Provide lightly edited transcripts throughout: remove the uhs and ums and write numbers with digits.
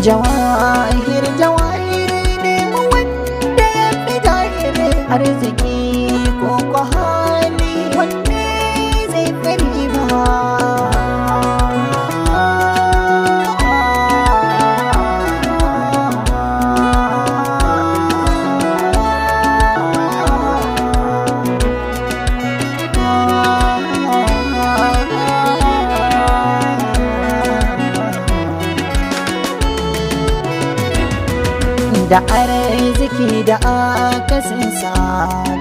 Jawahir Jawahir ne mu wanda ya fi dahir arziki ko kwa hali wanne zai fi riba. Da arziki da akasinsa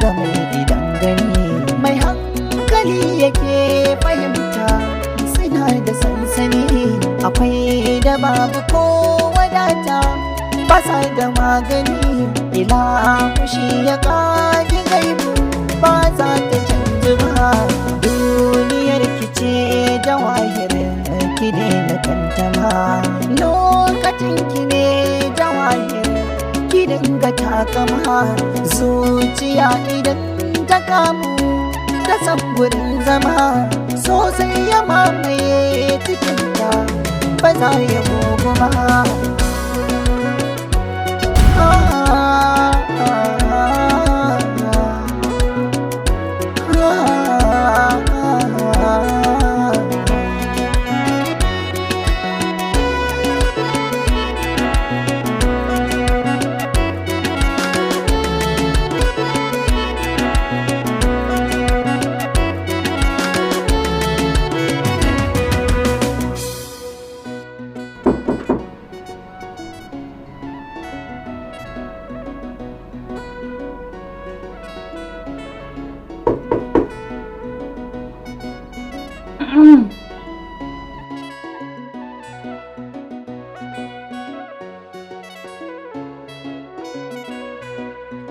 ga mai gidan gani mai hankali yake fahimta suna da sansani akwai da babu ko wadata ba sa da magani ila fushi ya kage gaibu ba za ta canji ba duniyar kice Jawahir ki daina tantama lokacin ki ne Jawahir ki dinga takama zuciya idan ta kamu ta san gurin zama sosai ya mamaye cikinta ba za ya gogo ba.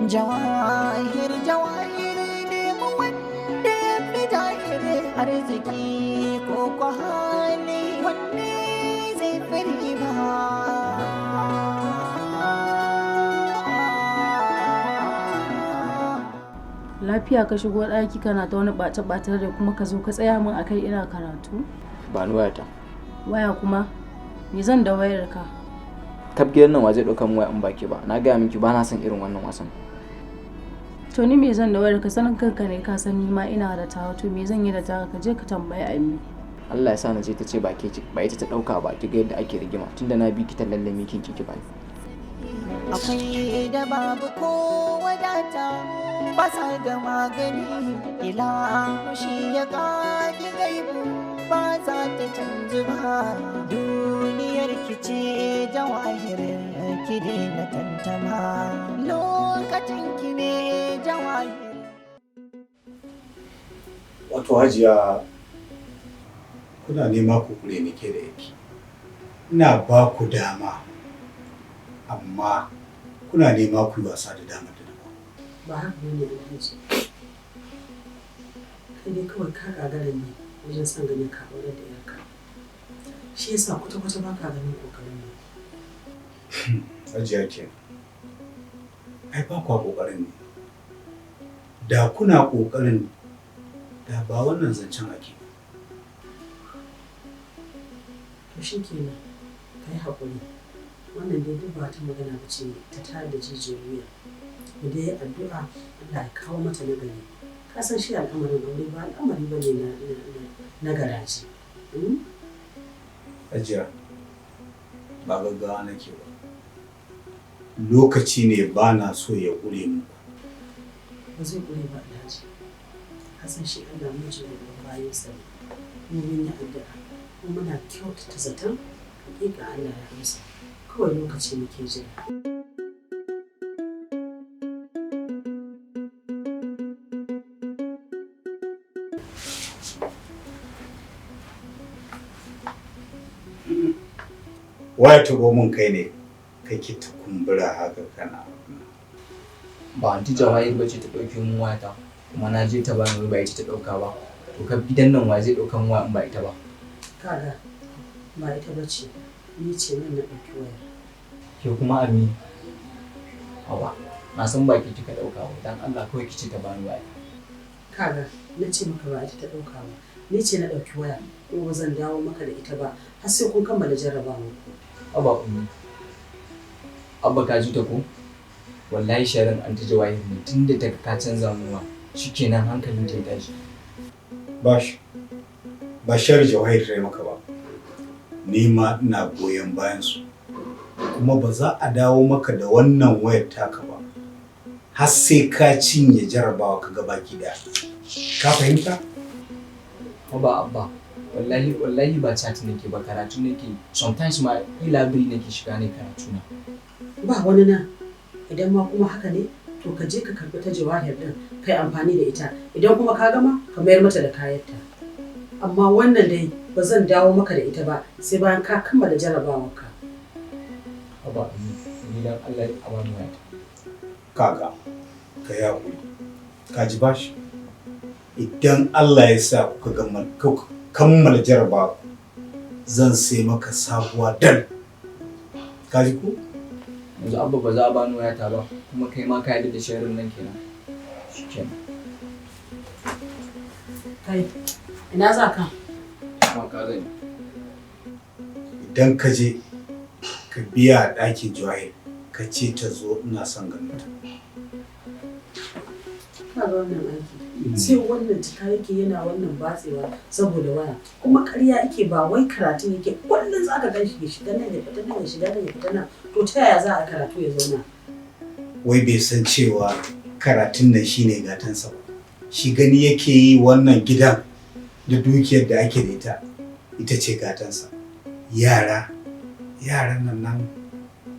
Jawahir Jawahir ne mu wanda ya fi dahir arziki ko kwa hali wanne zai fi riba. Lafiya ka shigo ɗaki kana ta wani ɓace-ɓace da kuma ka zo ka tsaya min akai ina karatu? Ba ni wayata. Waya kuma? Me zan da wayar ka? Kaf gidan nan wa zai ɗauka min waya in baki ba. Na gaya miki ba na son irin wannan wasan. To ni me zan da wayar ka sanin kanka ne ka san ni ma ina da tawa to me zan yi da tawa ka je ka tambayi Ami. Allah ya sa na je ta ce ba ita ta ɗauka ba ki ga yadda ake rigima tunda na bi ki ta lallame kin kiki ba. Akwai da babu ko wadata ba sa da magani ila shi ya kage gaibu ba za ta canji ba duniyar kice Jawahir ki daina tantama lokacin ki ne Jawahir. Wato Hajiya kuna nema ku kure ni ke da yake ina ba ku dama amma kuna nema ku yi wasa da dama da dama. Ba haka ne da Alhaji. Kai dai kawai ka gagara ne wajen son ganin ka aure da yarka. Shi yasa kwata-kwata ba ka ganin kokarin ne. Hajiya ke ai ba kwa kokarin ne. Da kuna kokarin da ba wannan zancen ake. To shi kenan ka yi haƙuri. Wannan dai duk ba ta magana ba ce ta tare da jijiyar wuya. Da dai addu'a Allah ya kawo mata nagari. Ka san shi al'amarin aure ba al'amari ba ne na garaje. Hajiya ba gaggawa nake ba. Lokaci ne ba na so ya ƙure muku. Ba zai ƙure ba Alhaji. Ka san shi Allah miji da bayan sa. Mun yi addu'a kuma muna kyautata zaton hakika Allah ya amsa. Kawai lokaci muke jira. Waya taɓo mun kai ne kake ta kumbura haka kana. Ba anti Jawahir ba ce ta ɗauki mun wayata kuma na je ta ba ni ba ita ta ɗauka ba. To kaf gidan nan wa zai ɗauka mun waya in ba ita ba. Kaga ba ita ba ce ni ce nan na ɗauki wayar. Ke kuma Ami. Haba na san ba ki kika ɗauka ba dan Allah kawai ki ce ta bani waya. Kaga na ce maka ba ita ta ɗauka ba. Ni ce na ɗauki waya kuma ba zan dawo maka da ita ba har sai kun kammala jarrabawa. Haba Ummi Abba ka ji ta ko? Wallahi sharin anti Jawahir ne tunda ta ka canza muwa shikenan hankalin ta ya tashi. Ba shar Jawahir ta maka ba. Ni ma ina goyon bayan su. Kuma ba za a dawo maka da wannan wayar taka ba. Har sai ka cinye jarabawa ka ga baki daya. Ka fahimta? Abba. Wallahi ba chat nake ba karatu nake. Sometimes ma library nake shiga ne karatu na. Ba wani nan. Idan ma kuma haka ne, to ka je ka karɓi ta Jawahir din, kai amfani da ita. Idan kuma ka gama, ka mayar mata da kayanta. Amma wannan dai ba zan dawo maka da ita ba sai bayan ka kammala jarabawarka. Abba ni dan Allah a bani wayata. Kaga ka yi haƙuri. Ka ji bashi? Idan Allah ya sa kuka kammala jarabawa zan sai maka sabuwa dal. Ka ji ko? Yanzu Abba ba za a bani wayata ba kuma kai ma ka yarda da sharin nan kenan. Shikenan. Kai, ina za ka? Ma ka zai. Idan ka je ka biya a ɗakin Jawahir ka ce ta zo ina son ganin ta. Ka ga wannan aiki. Sai wannan cika yake yana wannan batsewa saboda waya. Kuma ƙarya yake ba wai karatun yake kullum za ka ganshi ya shiga nan ya fita nan ya shiga nan ya fita nan. To ta yaya za a karatu ya zauna? Wai bai san cewa karatun nan shine gatansa ba. Shi gani yake yi wannan gidan da dukiyar da ake da ita ce gatansa. Yaran nan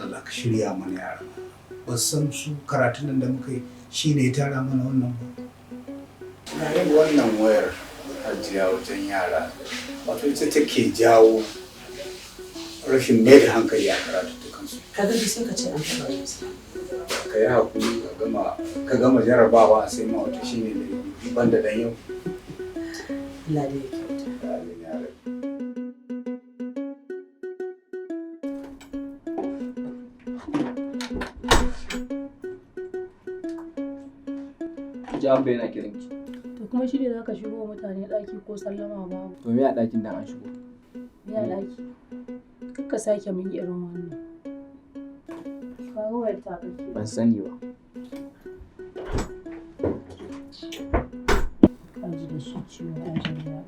Allah ka shirya mana yaran. Ba san su karatun nan da muka yi shine ya tara mana wannan ba. Na yin wannan wayar ajiya wajen yara wato ita take jawo rashin mai da hankali a karatu dukansu. Ka gani sai ka ce an taɓa yin sa. Ka yi haƙuri ka gama jarabawa a sai ma wata shine da ban da dan yau. Allah da ya kyauta. Amin ya rabi. Ji Abba yana kiran ki. To kuma shi ne za ka shigo mutane ɗaki ko sallama babu. To me a ɗakin da an shigo? Me a ɗaki? Kakka sake min irin wannan. Ka ga wayar ta kake. Ban sani ba. Ka ji da shi ciwo a jin daɗin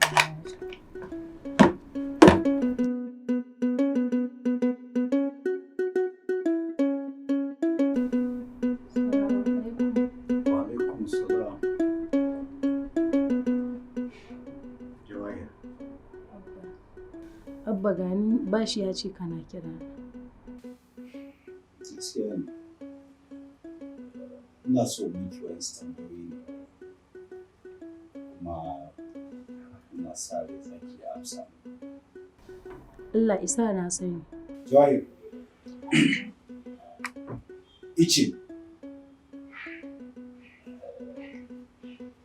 Abba gani bashi ya ce kana kira. Gaskiya ne. Ina so miki wani tambayoyi ne. Kuma ina sa rai zaki amsa. Allah isa na sani. Jawahir. Ice.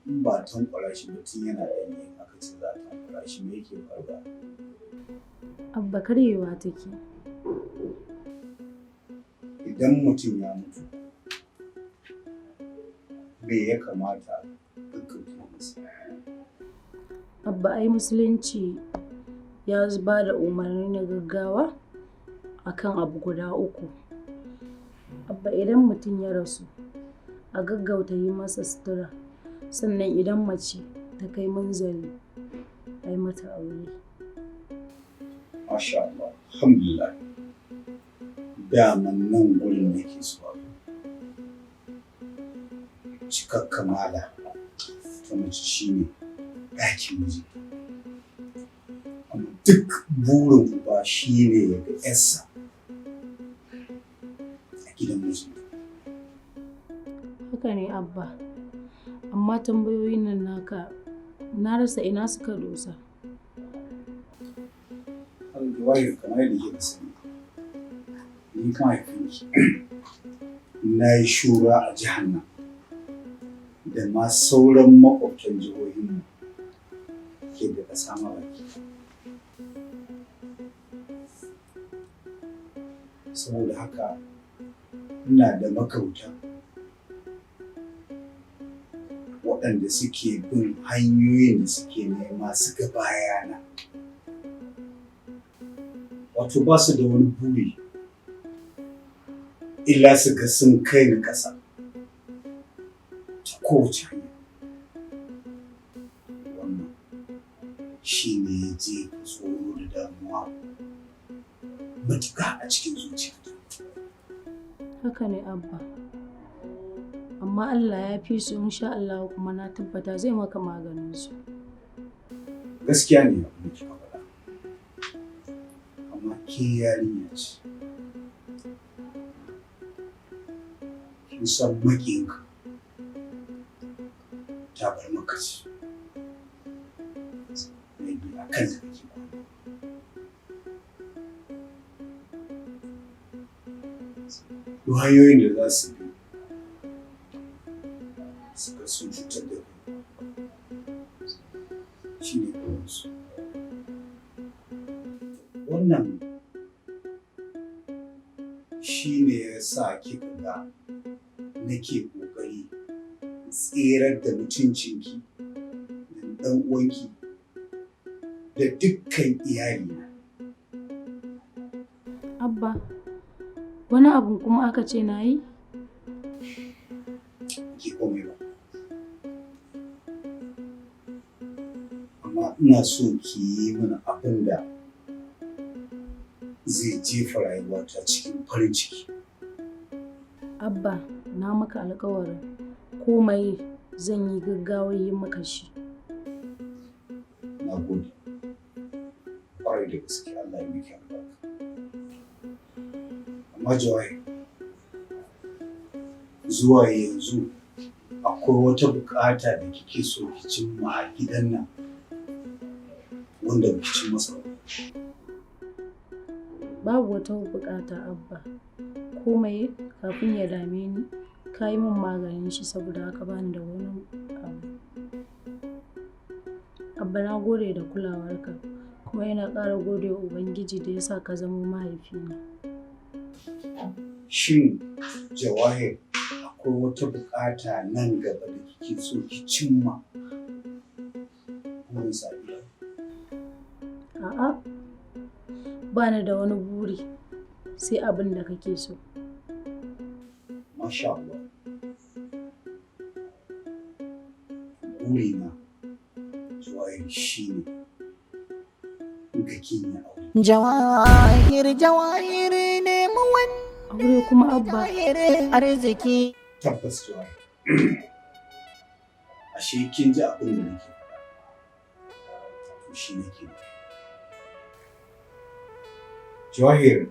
In ba tankwara shi mutum yana ɗanye aka ce za a tankwara shi me yake faruwa? Abba karyewa take. Idan mutum ya mutu, me ya kamata gaggauta masa? Abba ai musulunci ya ba da umarni na gaggawa akan abu guda uku. Abba idan mutum ya rasu a gaggauta yi masa sutura, sannan idan mace ta kai munzali a yi mata aure. Masha Allah, alhamdulillah. Daman nan gurin nake so. Cikar kamala ta mace shine ɗakin miji. Amma duk burin uba shine ya ga ƴarsa a gidan miji. Haka ne Abba, amma tambayoyin nan naka na rasa ina suka dosa. Jawahir kamar yadda kika sani, ni mahaifinki na yi shura a jihar nan da ma sauran maƙwabtan jihohinmu ke da ƙasa baki. Saboda haka ina da magauta waɗanda suke bin hanyoyin da suke nema su ga bayana. Wato ba su da wani buri illa su ga sun kai ni ƙasa ta kowace hanya. Wannan shi ne ya jefa tsoro da damuwa matuƙa a cikin zuciyata. Haka ne Abba. Amma Allah ya fi su insha Allah kuma na tabbata zai maka maganin su. Gaskiya ne abin da kika faɗa. Amma ke yarinya ce. Kin san maƙiyinka ta bar maka ce. Maybe a kan da kake kwana. Duk hanyoyin da za su bi suka sun cutar da kai shi ne su. Wannan shi ne ya sa kika ga nake ƙoƙari tserar da mutuncinki da ɗan uwanki da dukkan iyalina. Abba, wani abu kuma aka ce na yi? Ki komai ba. Amma ina so ki yi mana abin da zai jefa rayuwata cikin farin ciki. Abba, na maka alƙawarin komai zan yi gaggawar yin maka shi. Na gode. Ƙwarai da gaske Allah ya miki albarka. Amma Jawahir, zuwa yanzu akwai wata buƙata da kike so ki cimma a gidan nan wanda ba ki cin masa ba. Babu wata buƙata Abba. Komai kafin ya dame ni ka yi min maganin shi saboda haka bani da wani abu. Abba na gode da kulawarka kuma yana ƙara gode wa Ubangiji da ya sa ka zama mahaifina. Shin Jawahir akwai wata buƙata nan gaba da kike so ki cimma burin safiya? A'a, ba ni da wani buri sai abin da kake so. Masha Allah. Burina Jawahir shi ne ga kin yi aure. Jawahir nemi wani Aure kuma Abba. arziki. Tabbas Jawahir. Ashe kin ji abin da nake faɗa. To shi nake nufi. Jawahir,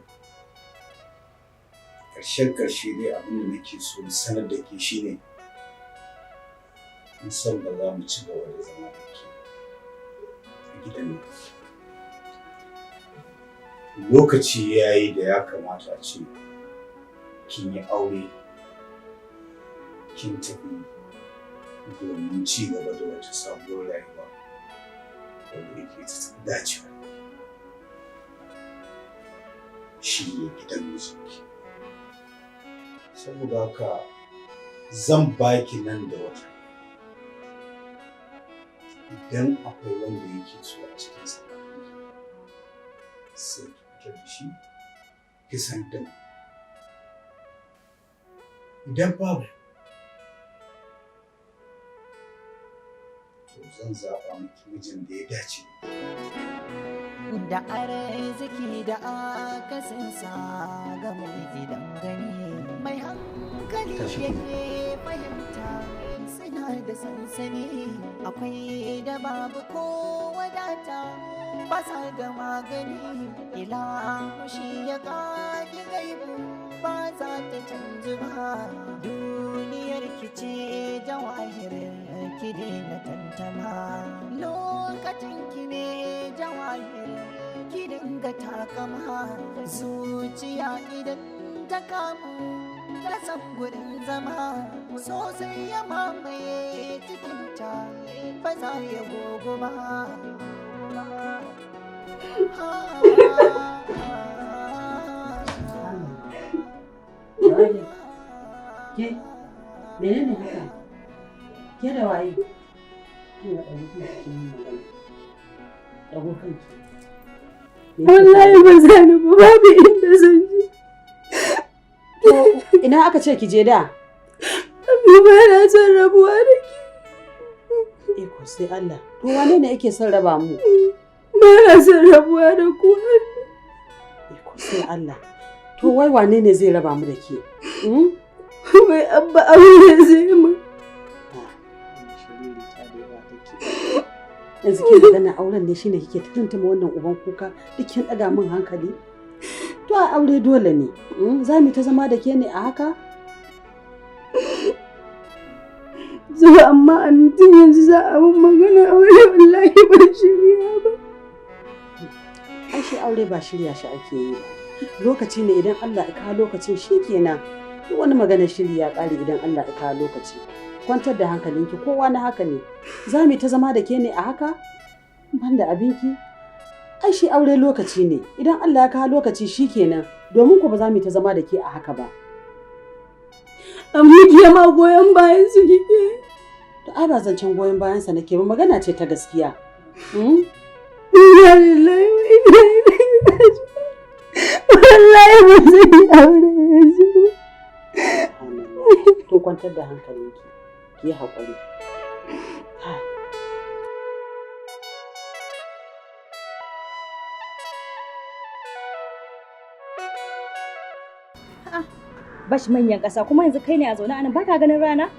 ƙarshe dai abin da nake so in sanar da ke shi ne in san ba za mu ci gaba da zama da ke a gidan nan. Lokaci ya yi da ya kamata a ce kin yi aure, kin tafi domin ci gaba da wata sabuwar rayuwa wanda yake dacewa. Shi ne gidan mijinki. Saboda haka zan baki nan da wata. Idan akwai wanda yake so a cikin sa sai ki fitar da shi ki san da. Idan babu to zan zaɓa miki mijin da ya dace. Da arziki da akasinsa ga mai gidan gani mai hankali yake fahimta suna da sansani akwai da babu ko wadata ba sa da magani ila shi ya kaji gaibu ba za ta canji ba duniyar kice Jawahir ki daina tantama lokacin ki ne Jawahir ki dinga takama zuciya idan ta kamu ta san gurin zama sosai ya mamaye cikinta ba za ya gogo ba. Ke, menene haka? Ke da waye? Kina ɗago kanki kin yi magana. Ɗago kanki. Wallahi ba za ni ba babu inda zan je. To ina aka ce ki je da? Amma ba na son rabuwa da ke. Iko sai Allah. To wane ne yake son raba mu? Ba na son rabuwa da ku. Iko sai Allah. To wai wane ne zai raba mu da ke? Wai abba aure zai mu. Yanzu ke magana auren ne shine kike tantama wannan uban kuka duk kin daga min hankali. To a aure dole ne. Za mu ta zama da ke ne a haka? Zuwa amma a mutum yanzu za a mun magana aure wallahi ban shirya ba. Ai shi aure ba shirya shi ake yi ba. Lokaci ne idan Allah ya kawo lokacin shikenan. Duk wani magana shiri ya kare idan Allah ya kawo lokaci. Kwantar da hankalinki kowa na haka ne. Za mu ta zama da ke ne a haka? Banda abinki? Ai shi aure lokaci ne. Idan Allah ya kawo lokaci shikenan. Domin ku ba za mu ta zama da ke a haka ba. Amma ke ma goyon bayan su kike. To ai ba zancen goyon bayan sa nake ba magana ce ta gaskiya. Ina lillahi wa inna ilaihi raji'un. Wallahi ba zai yi aure yanzu. To kwantar da hankalinki. Ki yi haƙuri. Bashi manyan ƙasa kuma yanzu kai ne a zaune anan baka ganin rana?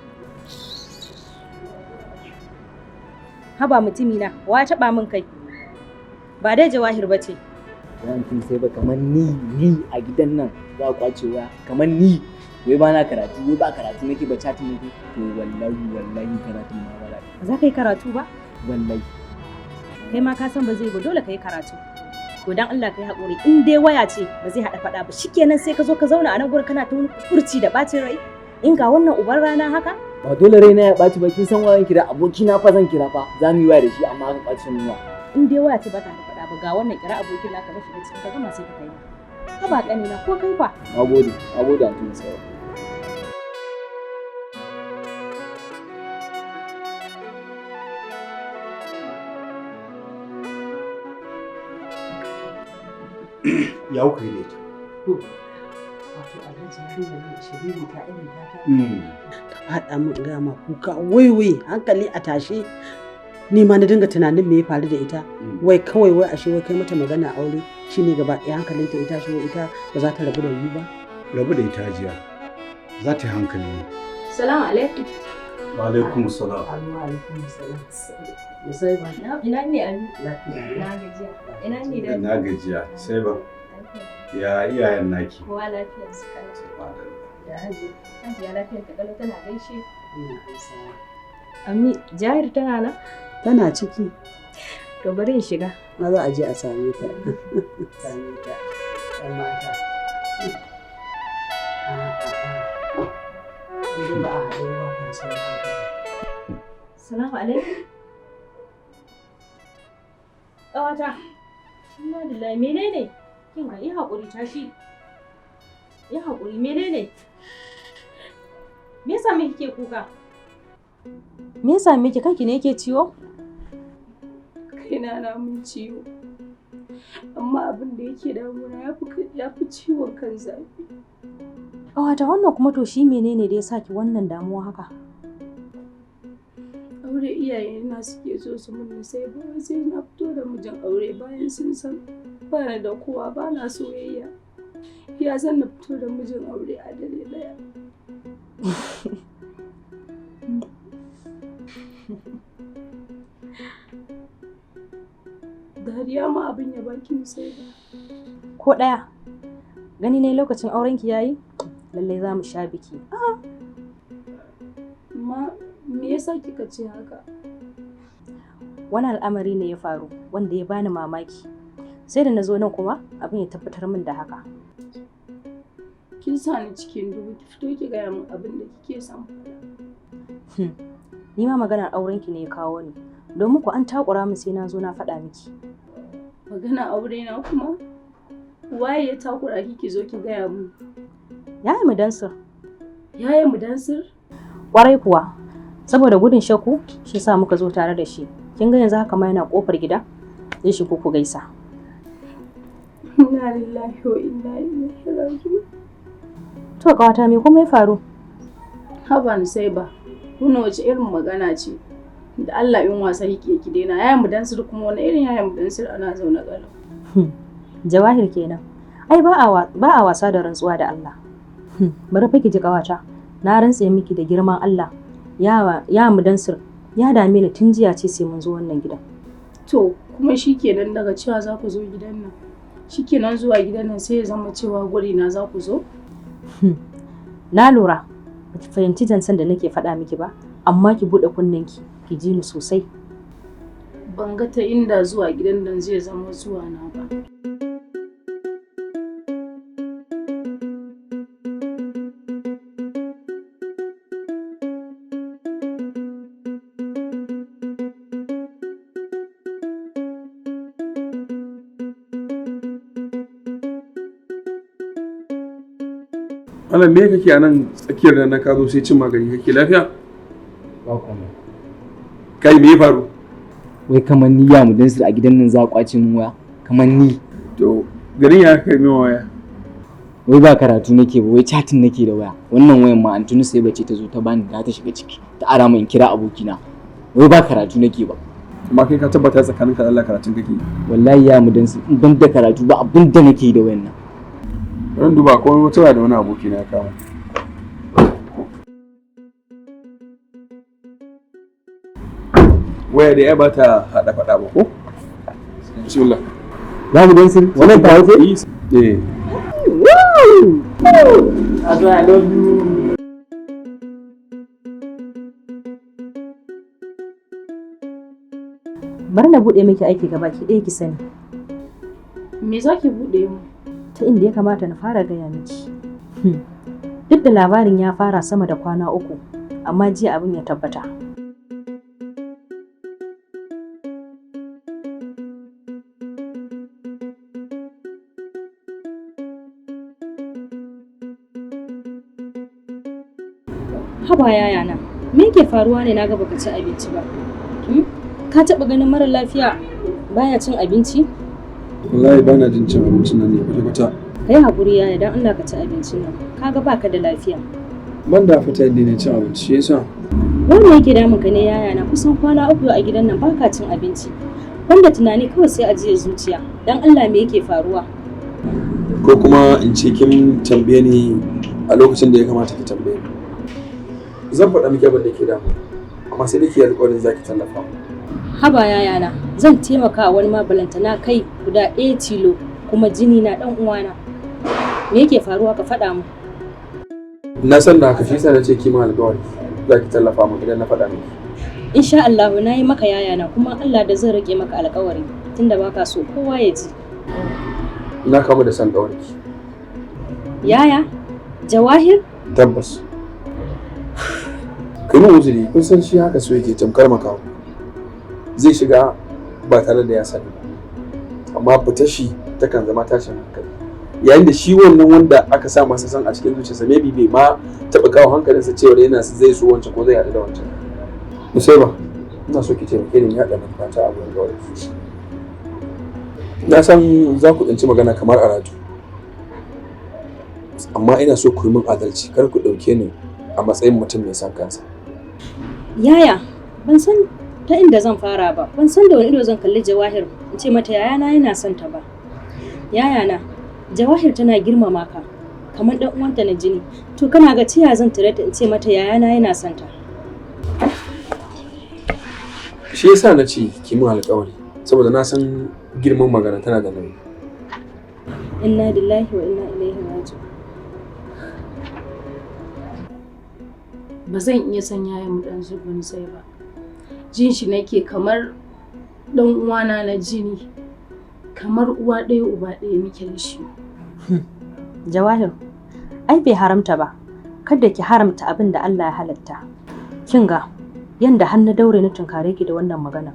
Haba mutumi na, wa ya taɓa min kai? Ba dai Jawahir ba ce. Yankin sai ba kamar ni a gidan nan za a kwace waya kamar ni. Wai ba na karatu, wai ba karatu nake ba chatin nake. To wallahi karatun ma ba. Ba za ka yi karatu ba? Wallahi. Kai ma ka san ba zai ba dole ka yi karatu. To dan Allah kai haƙuri in dai waya ce ba zai haɗa faɗa ba shikenan sai ka zo ka zauna a nan gurin kana ta wani kurci da ɓacin rai in ga wannan uban rana haka ba dole raina ya ɓaci ba kin san wayan kira abokina fa zan kira fa za mu yi waya da shi amma aka ɓaci min wa in dai waya ce ba ta haɗa faɗa ba ga wannan kira abokin naka ba shiga cikin ka gama sai ka kai ka ba ƙanina ko kai fa nagode an tuna sai ya kuka yi da ita. Wato alhaji yarinya nan shiriri ta irin ta faɗa min gama kuka wai hankali a tashe ni ma na dinga tunanin me ya faru da ita wai kawai wai ashe wai kai mata magana aure shine gaba ɗaya hankalinta ita shi wai ita ba za ta rabu da ni ba. Rabu da ita jiya za ta yi hankali ne. Salamu alaikum. Wa alaikum salam. Wa alaikum salam. Musai ba. Ina ne Ami? Lafiya. Na gajiya. Ina ne da Na gajiya sai ba. Ya iyayen naki. kowa lafiyar su kana. Da haji. Hajiya lafiyar ta kalau tana gaishe. Ina amsa. Ami, Jawahir tana nan? Tana ciki. To bari in shiga. Ma za a je a same ta. Same ta. Ɗan mata. Idan ba a haɗu ba kwanciyar hankali. Salamu alaikum. Ƙawata. Inna lillahi menene? Kin ga yi haƙuri tashi. Yi haƙuri menene? Me yasa me kike kuka? Me yasa miki kanki ne yake ciwo? Kaina na mun ciwo. Amma abin da yake damuna ya fi ciwon kan zafi. Ƙawata wannan kuma to shi menene da ya saki wannan damuwa haka? Aure iyayena suke so su mun sai ba sai na fito da mijin aure bayan sun san ba da kowa ba na soyayya. Ya san na fito da mijin aure a dare daya. Dariya ma abin ya baki sai ba. Ko ɗaya. Gani ne lokacin aurenki yayi? Lallai za mu sha biki. Amma me yasa kika ce haka? Wani al'amari ne ya faru wanda ya bani mamaki. Sai da na zo nan kuma abin ya tabbatar min da haka. Kin sa ni cikin duhu ki fito ki gaya min abin da kike son faɗa. Ni ma maganar aurenki ne ya kawo ni. Domin ku an takura min sai na zo na faɗa miki. Magana aure na kuma? Waye ya takura kike zo ki gaya min? Yaya mu dansir. Yaya mu dansir? Kwarai kuwa. Saboda gudun shakku shi sa muka zo tare da shi. Kin ga yanzu haka ma yana kofar gida? Zai shigo ku gaisa. Inna lillahi wa inna ilaihi raji'un. To ƙawata me kuma ya faru? Haba ni sai ba. Kuna wace irin magana ce? Da Allah in wasa yake ki daina. Yayan mu dan sir kuma wani irin yayan mu dan sir ana zaune kalau. Jawahir kenan. Ai ba a wasa da rantsuwa da Allah. Bari fa ki ji ƙawata. Na rantse miki da girman Allah. Ya mu dan sir ya dame ni tun jiya ce sai mun zo wannan gidan. To kuma shikenan daga cewa za ku zo gidan nan. Shikenan zuwa gidan nan sai ya zama cewa guri na za ku zo? Na lura. Ba ki fahimci zancen da nake faɗa miki ba, amma ki buɗe kunnenki, ki ji ni sosai. Ban ga ta inda zuwa gidan nan zai zama zuwa na ba. Malam me kake a nan tsakiyar da na ka zo sai cin magani kake lafiya? Ba komai. Kai me ya faru? Wai kamar ni ya mu dan sir a gidan nan za a kwace min waya? Kamar ni. To garin ya kai min waya. Wai ba karatu nake ba, wai chatting nake da waya. Wannan wayan ma Antunu sai bace ta zo ta bani da ta shiga ciki. Ta ara min kira abokina. Wai ba karatu nake ba. Amma kai ka tabbata tsakaninka da Allah karatun kake? Wallahi ya mu dan sir in ban da karatu ba abin da nake da wayan nan. Ran duba ko wata da wani aboki na kama. Waya da ya bata hada fada ba ko? Bismillah. Ya mu dan sir wannan ta wuce? Eh. Woo! I love you. Bari na buɗe miki aiki gabaki ɗaya ki sani. Me za ki buɗe mu? Ta inda ya kamata na fara gaya miki. Duk da labarin ya fara sama da kwana 3, amma jiya abin ya tabbata. Haba yayana, me yake faruwa ne na ga baka ci abinci ba? Ka taɓa ganin mara lafiya baya cin abinci? Wallahi ba na jin cin abincin nan ne kwata-kwata. Kai haƙuri yaya dan Allah ka ci abincin nan. Kaga baka da lafiya. Man da fita yadda ne cin abinci shi yasa. Wanda yake damun ka ne yaya na kusan kwana 3 a gidan nan baka cin abinci. Wanda tunani kawai sai ajiye zuciya. Dan Allah me yake faruwa? Ko kuma in ce kin tambaye ni a lokacin da ya kamata ki tambaye ni. Zan faɗa miki abin da ke damu. Amma sai dake alƙawarin zaki tallafa mu. Haba yayana, zan taimaka wani mabalanta na kai guda 1 tilo kuma jini na dan uwana. Me yake faruwa ka faɗa mu? Na san da haka shi yasa nace ki ma alƙawari zaki tallafa mu idan na faɗa miki. Insha Allah na yi maka yayana kuma Allah da zan rike maka alƙawari tunda baka so kowa ya ji. Ina kama da san ƙawarki. Yaya? Jawahir? Tabbas. Kai mu uzuri kun san shi haka so yake tamkar makawo. Zai shiga ba tare da ya sani ba. Amma fitar shi takan zama tashin hankali. Yayin da shi wannan wanda aka sa masa san a cikin zuciyarsa maybe bai ma taɓa kawo hankalinsa cewa yana zai so wancan ko zai haɗu da wancan. Musaiba, ina so ki taimake ni yaɗa mafata a gurin gauri. Na san za ku ɗanci magana kamar a ratu. Amma ina so ku yi min adalci kar ku ɗauke ni a matsayin mutum mai san kansa. Yaya, ban san ta inda zan fara ba. Ban san da wani ido zan kalli Jawahir in ce mata yayana yana son ta ba. Yayana, Jawahir tana girmama ka kamar dan uwanta na jini. To kana ga tiya zan tare ta in ce mata yayana yana son ta. Shi yasa na ce ki min alƙawari saboda na san girman magana tana da nauyi. Inna lillahi wa inna ilaihi raji'un. Ba zan iya san yayan mu dan zubin sai ba. Jin shi nake kamar dan uwana na jini. Kamar uwa ɗaya uba ɗaya muke da shi. Jawahir, ai bai haramta ba. Kada ki haramta abin da Allah ya halatta. Kin ga yanda har na daure ni tunkare ki da wannan magana.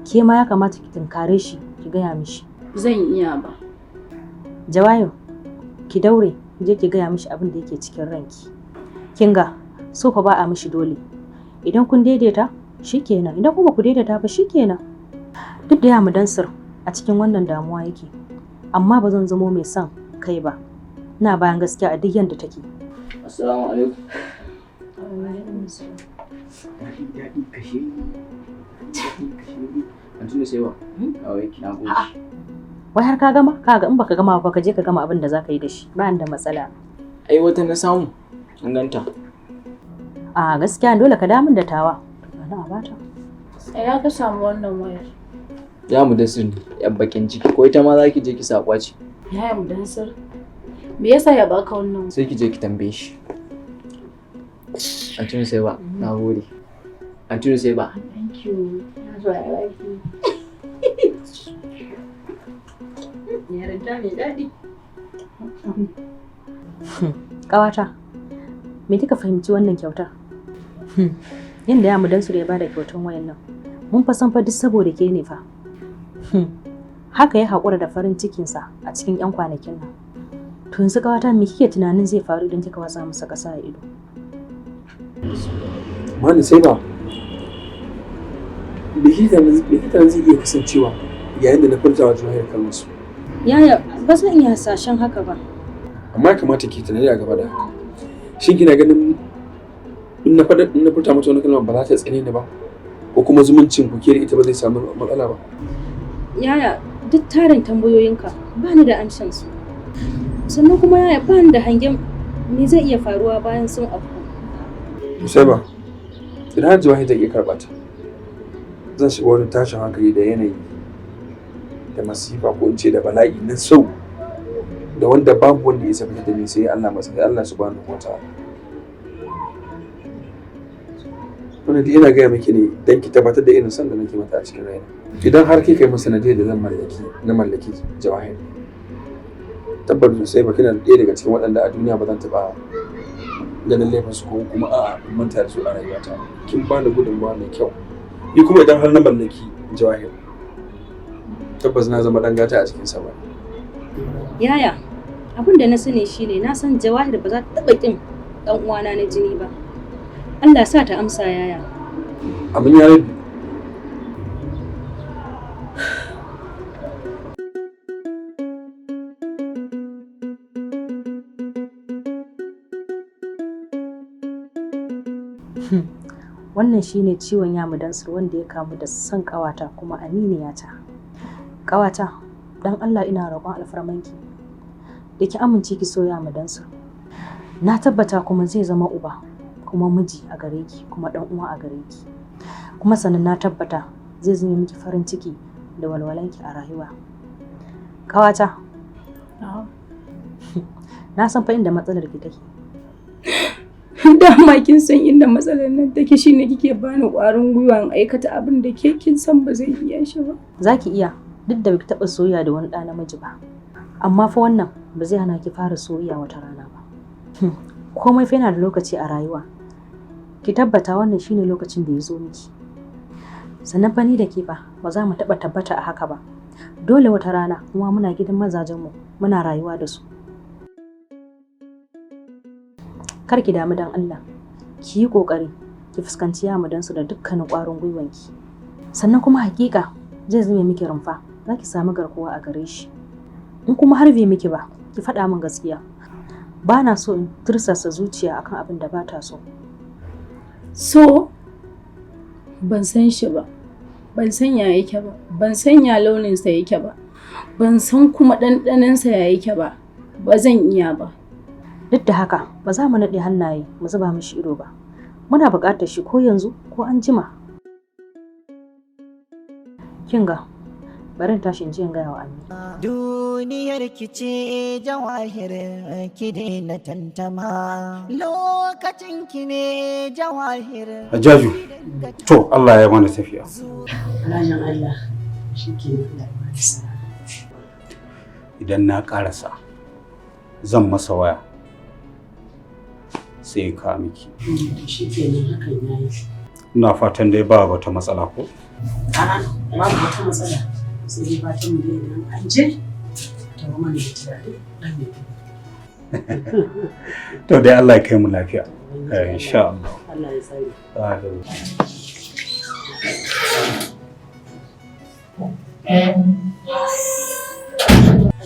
Ke ma ya kamata ki tunkare shi ki gaya mishi. Zan iya ba. Jawahir, ki daure ki je ki gaya mishi abin da yake cikin ranki. Kin ga so fa ba a mishi dole. Idan kun daidaita shikenan, idan kuma ku daidaita ba shikenan. Duk da ya mu dansir a cikin wannan damuwa yake, amma ba zan zamo mai son kai ba. Ina bayan gaskiya a duk yanda take. Assalamu alaikum. Daɗi kashe an tuna sai wa kawai na goshi. Wai har ka gama? Kaga in baka gama ba ka je ka gama abin da zaka yi da shi. Ba da matsala. Ai wata na samu an ganta. A gaskiya dole ka damun da tawa. Ana bata. Ya ka samu wannan wayar? Ya mu da sun yan bakin ciki ko ita ma za ki je ki sakwa ce. Ya mu dansar. Me yasa ya baka wannan? Sai ki je ki tambaye shi. An tuna sai ba. Na gode. An tuna sai ba. Thank you. That's why I like you. Yarda mai daɗi. Ƙawata, me kika fahimci wannan kyautar? Yanda ya mudan su ya bada kyautar wayan nan. Mun fa san fa duk saboda ke ne fa. Haka ya haƙura da farin cikinsa a cikin 'yan kwanakin nan. To yanzu ƙawata me kike tunanin zai faru idan kika watsa masa ƙasa a ido? Mani sai ba. Likitan zai iya kasancewa yayin da na furta wa Jawahir kalmar su. Yaya, ba zan iya hasashen haka ba. Amma ya kamata ki tunani a gaba da haka. Shin kina ganin in na furta mata wani kalma ba za ta tsane ni ba? Ko kuma zumuncin ku ke da ita ba zai samu matsala ba? Yaya, duk tarin tambayoyinka ba ni da amshan su. Sannan kuma yaya ba ni da hangen me zai iya faruwa bayan sun afku. Sai ba. Idan har Jawahir ta iya karɓa ta, zan shiga wani tashin hankali da yanayi da masifa ko in ce da bala'i na sau da wanda babu wanda ya sabi da ni sai Allah subhanahu wa ta'ala. Wannan ina gaya miki ne don ki tabbatar da irin son da nake mata a cikin raina. Idan har kika yi masa sanadiyar da zan mallaki Jawahir, tabbata sai ba kina ɗaya daga cikin waɗanda a duniya ba zan taɓa ganin laifinsu ko kuma a'a manta da su a rayuwata. Kin bani gudunmawa mai kyau. Ni kuma idan har na mallaki Jawahir, tabbas na zama dan gata a cikin sa ba. Yaya, abin da na sani shine na san Jawahir ba za ta taba kin dan uwana na jini ba. Allah sa ta amsa yaya. Amin ya rabbi. Wannan shine ciwon yamu dansur wanda ya kamu da son ƙawata kuma aminiyata. Ƙawata, dan Allah ina roƙon alfarmanki da ki amince ki so yamu dansur. Na tabbata kuma zai zama uba, kuma miji a gare ki, kuma dan uwa a gare ki. Kuma sannan na tabbata zai zama miki farin ciki da walwalanki a rayuwa. Ƙawata, na san fa inda matsalar ki take. Dama kin san inda matsalar nan take, shine kike bani ƙwarin gwiwa in aikata abin da ke kin san ba zai iya shi ba. Zaki iya, duk da baki taɓa soyayya da wani ɗa namiji ba. Amma fa wannan ba zai hana ki fara soyayya wata rana ba. Komai fa yana da lokaci a rayuwa. Ki tabbata wannan shine lokacin da ya zo miki. Sannan fa ni da ke ba za mu taɓa tabbata a haka ba. Dole wata rana kuma muna gidan mazajenmu muna rayuwa da su. Kar ki damu dan Allah, ki yi ƙoƙari ki fuskanci yamudansu da dukkanin ƙwarin gwiwanki. Sannan kuma hakika zai zame miki rumfa, za ki samu garkuwa a gare shi. In kuma har bai miki ba, ki faɗa min gaskiya. Ba na so in tursasa zuciya akan abin da ba ta so. So, ban san shi ba, ban san ya yake ba, ban san ya launinsa yake ba, ban san kuma ɗanɗanansa ya yake ba, ba zan iya ba. Duk da haka ba za mu naɗe hannaye mu zuba mishi ido ba. Muna buƙatar shi ko yanzu ko an jima. Kinga, bari in tashi in je in gaya wa Ami. Duniyar ki ce Jawahir, ki daina tantama. Lokacin ki ne Jawahir. Hajjaju, to Allah ya mana tafiya. Ranar Allah shi ke da Idan na ƙarasa, zan masa waya. Sai ka miki. Shi kenan hakan yayi. Ina fatan dai ba wata matsala ko? A'a, babu wata matsala. Sai dai fatan mu dai idan an je ta mana da tunani dan ne. To dai Allah ya kai mu lafiya. Insha Allah. Allah ya tsare.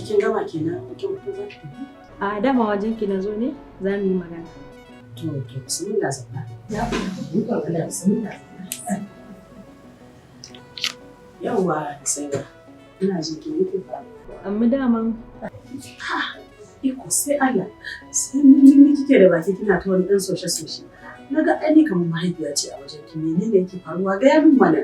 Kin gama kenan, kin fito. A dama wajen ki na zo ne za mu yi magana. To bismillah zauna. Ya buɗe Allah bismillah. Yawwa sai ba. Ina jin ki yake fa. Amma daman Iko sai Allah. Sai ni kike da baki kina ta wani dan soshe. Naga ai kamar mahaifiya ce a wajen ki menene yake faruwa ga yamin mana.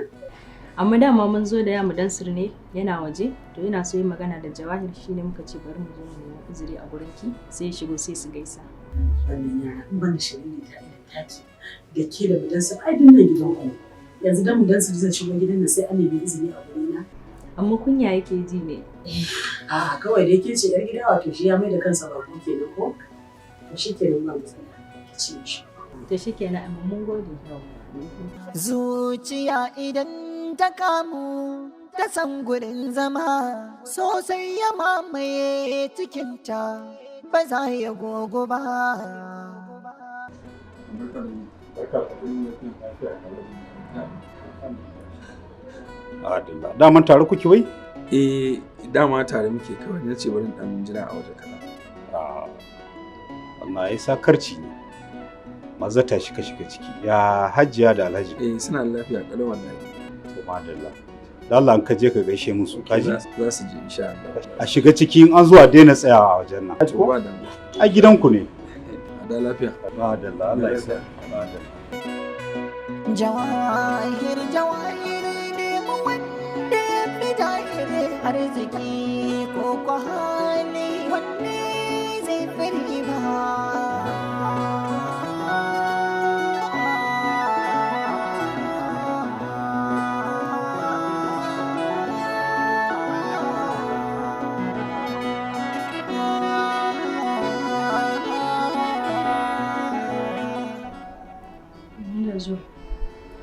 amma dama mun zo da ya mu dansir ne yana waje to yana so yin magana da Jawahir shine muka ce bari mu zo mu nemi uzuri a gurin ki sai ya shigo sai su gaisa. Wannan yara in ban shirin ne ta taki da ke da mudansir ai dinnan gidan ku. Yanzu dan mudansir zai shigo gidan nan sai an nemi izini a gurina. Amma kunya yake ji ne. A kawai da yake ce yar gida wato shi ya mai da kansa ba ku kenan ko? To shi kenan ba matsala. Ki ce shi. To shikenan amma mun gode. Zuciya idan ta kamu ta san gurin zama sosai ya mamaye cikinta ba za ya gogo ba. Adalla, daman tare kuke wai? Dama tare muke kawai na ce bari dan jira a waje kaza. Wannan ai sakarci ne. Maza ta shiga ciki. Ya Hajiya da Alhaji. Suna lafiya kalau wallahi. To madalla. Da Allah an ka je ka gaishe musu kaji. Za su je insha Allah. A shiga ciki in an zuwa daina tsayawa a wajen nan. To ba damu. A gidanku ne. A da lafiya. Madalla Allah ya sa. Madalla. Jawahir ne mu wanda ya fi jahiri arziki ko kwa hali wanne zai fi riba.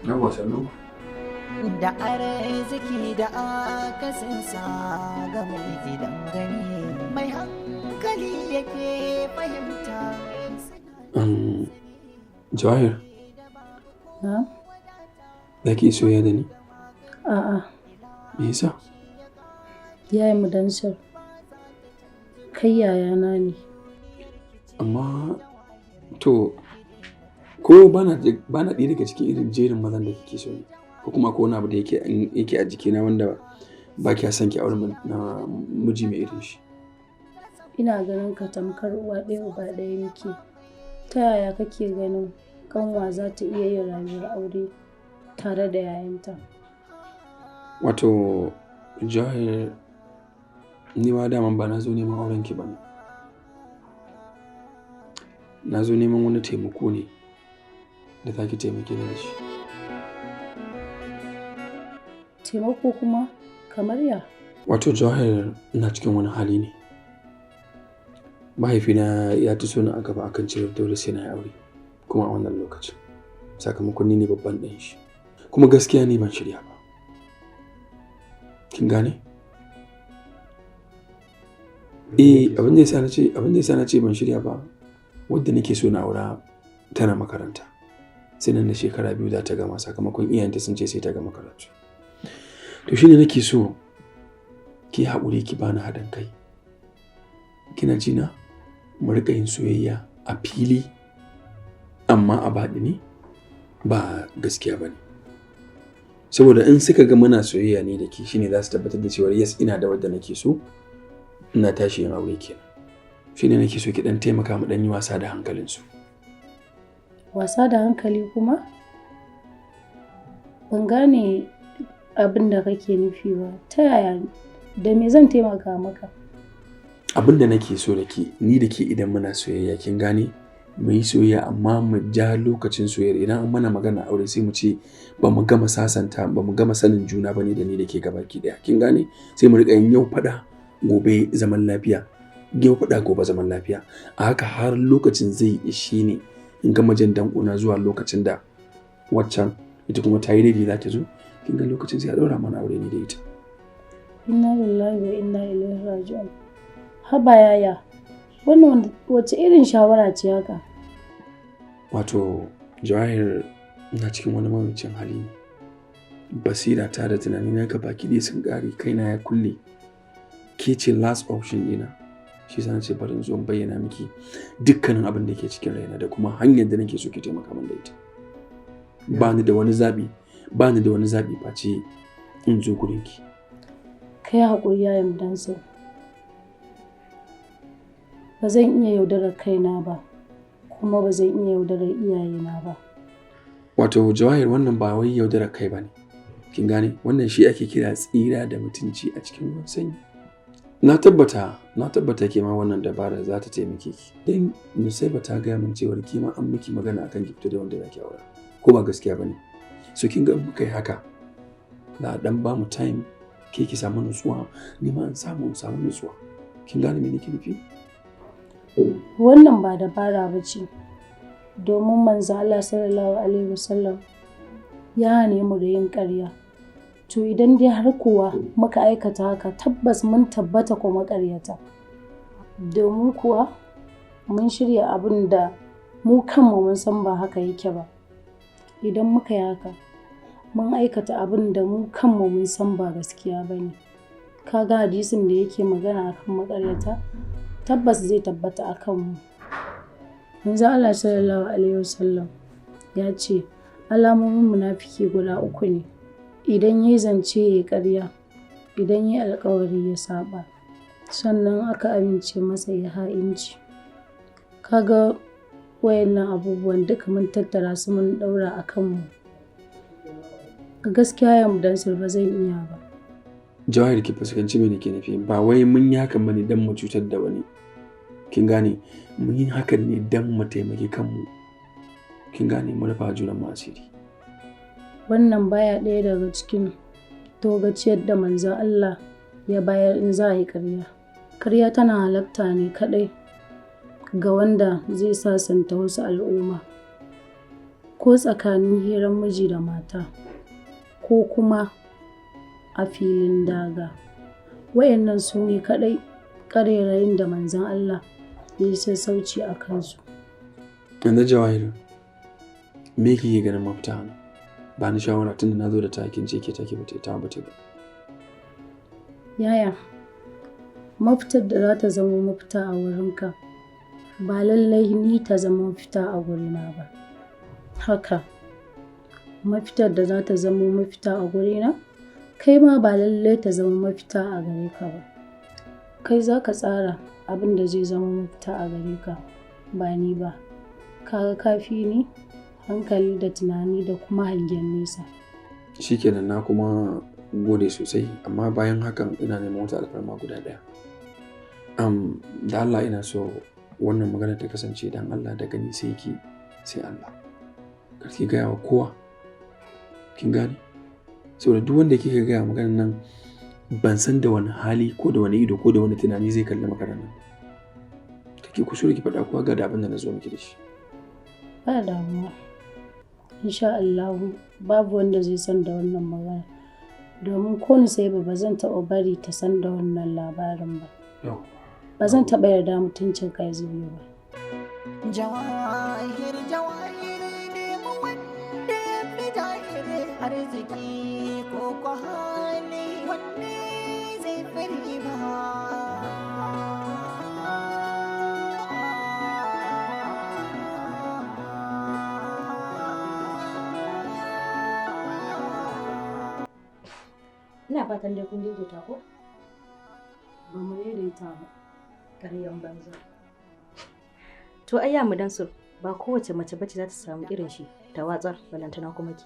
Yawwa sannu. Da arziki da akasinsa ga mai gidan gani mai hankali yake fahimta. Jawahir. Na? Za ki soya da ni? A'a. Me yasa? Yayi mu dansar. Kai yayana ne. Amma to ko bana ɗaya daga cikin irin jerin mazan da kike so ne ko kuma ko wani abu da yake a jikina wanda ba kya son ki aure na miji mai irin shi. Ina ganin ka tamkar uwa ɗaya uba ɗaya muke. Ta yaya kake ganin kanwa za ta iya yin rayuwar aure tare da yayanta? Wato Jawahir, ni ma daman ba na zo neman auren ki ba ne. Na zo neman wani taimako ne da za ki taimake ni da shi. Taimako kuma kamar ya? Wato Jawahir, ina cikin wani hali ne. Mahaifina ya tuso ni a gaba akan cewa dole sai na yi aure kuma a wannan lokacin. Sakamakon ni ne babban ɗan shi. Kuma gaskiya ni ban shirya ba. Kin gane? Abin da yasa na ce ban shirya ba, wadda nake so na aura tana makaranta. Sai nan da shekara 2 za ta gama sakamakon iyayenta sun ce sai ta gama karatu. To shine nake so ki haƙuri ki bani haɗin kai. Kina ji na? Mu riƙa yin soyayya a fili amma a baɗini ba gaskiya ba ne. Saboda in suka ga muna soyayya ne da ke shine za su tabbatar da cewa yes ina da wadda nake so ina tashi yin aure kenan. Shine nake so ki dan taimaka mu dan yi wasa da hankalinsu. Wasa da hankali kuma? Ban gane abin da kake nufi ba. Ta yaya da me zan taimaka maka? Abin da nake so da ke ni da ke idan muna soyayya kin gane mu yi soyayya amma mu ja lokacin soyayya idan an mana magana aure sai mu ce ba mu gama sasanta ba mu gama sanin juna bane da ni da ke gabaki daya kin gane sai mu riƙa yin yau fada gobe zaman lafiya yau fada gobe zaman lafiya a haka har lokacin zai ishe ni in gama jin dankuna zuwa lokacin da waccan ita kuma ta yi daidai za ta zo kin ga lokacin sai a ɗaura mana aure ni da ita. Inna lillahi wa inna ilaihi raji'un. Haba yaya, wannan wace irin shawara ce haka? Wato Jawahir, ina cikin wani mawuyacin hali ne. Basira ta da tunani na gaba ki sun ƙare kaina ya kulle. Ke ce last option ɗina. shi yasa nace bari in zo in bayyana miki dukkanin abin da yake cikin raina da kuma hanyar da nake so ki taimaka min da ita. Ba ni da wani zaɓi face in zo gurinki. Kai haƙuri yayin dansa. Ba zan iya yaudarar kaina ba, kuma ba zan iya yaudarar iyayena ba. Wato Jawahir, wannan ba wai yaudarar kai ba ne. Kin gane? Wannan shi ake kira tsira da mutunci a cikin ruwan sanyi. Na tabbata ke ma wannan dabara za ta taimake ki. Dan Nusaiba ta gaya min cewa ki ma an miki magana akan ki fita da wanda zaki aura. Ko ba gaskiya bane? So kin ga muka yi haka. Na dan ba mu time ke ki samu nutsuwa, ni ma in samu nutsuwa. Kin gane me nake nufi? Wannan ba dabara ba ce, domin manzo Allah sallallahu alaihi wasallam ya hane mu da yin ƙarya. To idan dai har kuwa muka aikata haka, tabbas mun tabbata ko maƙaryata. Domin kuwa mun shirya abin da mu kanmu mun san ba haka yake ba. Idan muka yi haka, mun aikata abin da mu kanmu mun san ba gaskiya ba ne. Kaga hadisin da yake magana akan maƙaryata, tabbas zai tabbata a kanmu. Manzo Allah sallallahu alaihi wasallam ya ce alamomin munafiki guda 3 ne. Idan yayi zance yayi ƙarya, idan yayi alƙawari ya saba, sannan aka amince masa ya ha'inci. Kaga wayannan abubuwan duka mun tattara su mun daura a kanmu. Gaskiya yam dan ba zan iya ba. Jawahir, ki fuskanci me nake nufi. Ba wai mun yi hakan bane dan mu cutar da wani. Kin gane? Mun yi hakan ne dan mu taimaki kanmu. Kin gane? Mu rufa junan mu asiri. Wannan baya ɗaya daga cikin togaciyar da manzon Allah ya bayar in za a yi ƙarya. Ƙarya tana halatta ne kaɗai ga wanda zai sasanta wasu al'umma, ko tsakanin hirar miji da mata, ko kuma a filin daga. Wayannan su ne kaɗai ƙarerayin da manzon Allah ya yi sassauci a kansu. Yanzu Jawahir, me kike ganin mafita hannu? Ba ni shawara tunda na zo da takin ce ke take bata ta bata ba. Yaya, mafitar da za ta zama mafita a wurinka ba lallai ni ta zama mafita a gurina ba. Haka, mafitar da za ta zama mafita a gurina, kai ma ba lallai ta zama mafita a gare ka ba. Kai za ka tsara abin da zai zama mafita a gare ka, ba ni ba. Kaga kafi ni hankali da tunani da kuma hangen nesa. Shikenan, na kuma gode sosai, amma bayan hakan ina neman wata alfarma guda ɗaya. Da Allah ina so wannan magana ta kasance dan Allah da gani sai ki sai Allah. Kar ki gaya wa kowa. Kin gane? Saboda duk wanda kika gaya maganar nan ban san da wani hali ko da wani ido ko da wani tunani zai kalli maganar nan. Kake kusure ki faɗa kowa ga da abin da na zo miki da shi. Ba damuwa. Insha Allah babu wanda zai san da wannan magana. Domin ko Nusaiba ba zan taɓa bari ta san da wannan labarin ba. Ba zan taɓa yarda mutuncin kai zubi ba. Jawahir ne mu wanda ya fi jahiri arziki ko kwa hali wanne zai fi riba. Ina fatan dai kun daidaita ko? Ba mu daidaita ba. Ƙaryan banza. To ayya mu dan ba kowace mace bace za ta samu irin shi ta watsar balantana kuma ki.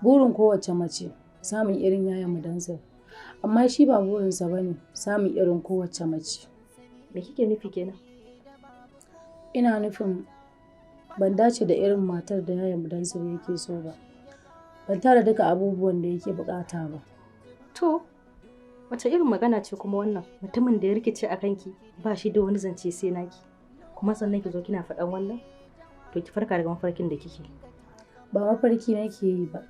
Burin kowace mace samun irin yayan mu dan amma shi ba burinsa bane samun irin kowace mace. Me kike nufi kenan? Ina nufin ban dace da irin matar da yayan mu dan yake so ba. Ban tara duka abubuwan da yake bukata ba. To, wace irin magana ce kuma wannan? Mutumin da ya rikice a kanki ba shi da wani zance sai naki. Kuma sannan ki zo kina faɗan wannan? To ki farka daga mafarkin da kike. Ba mafarki nake yi ba.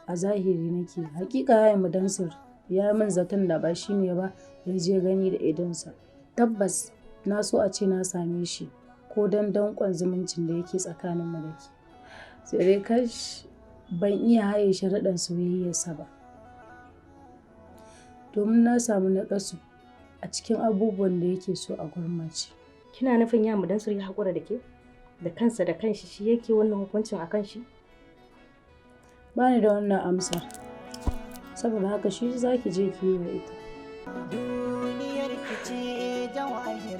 A zahiri nake. Hakika yayin Mudansir ya min zaton da ba shi ne ba, ya je gani da idonsa. Tabbas na so a ce na same shi ko dan danƙon zumuncin da yake tsakanin mu da ke. Sai dai kash ban iya haye sharaɗin soyayyarsa ba. Domin na samu naƙasu a cikin abubuwan da yake so a gurin mace. Kina nufin ya Mudansir ya haƙura da ke? Da kansa da kanshi shi yake wannan hukuncin a kan shi? Ba ni da wannan amsar. Saboda haka shi za ki je ki yi wa ita. Duniyar ki ce Jawahir,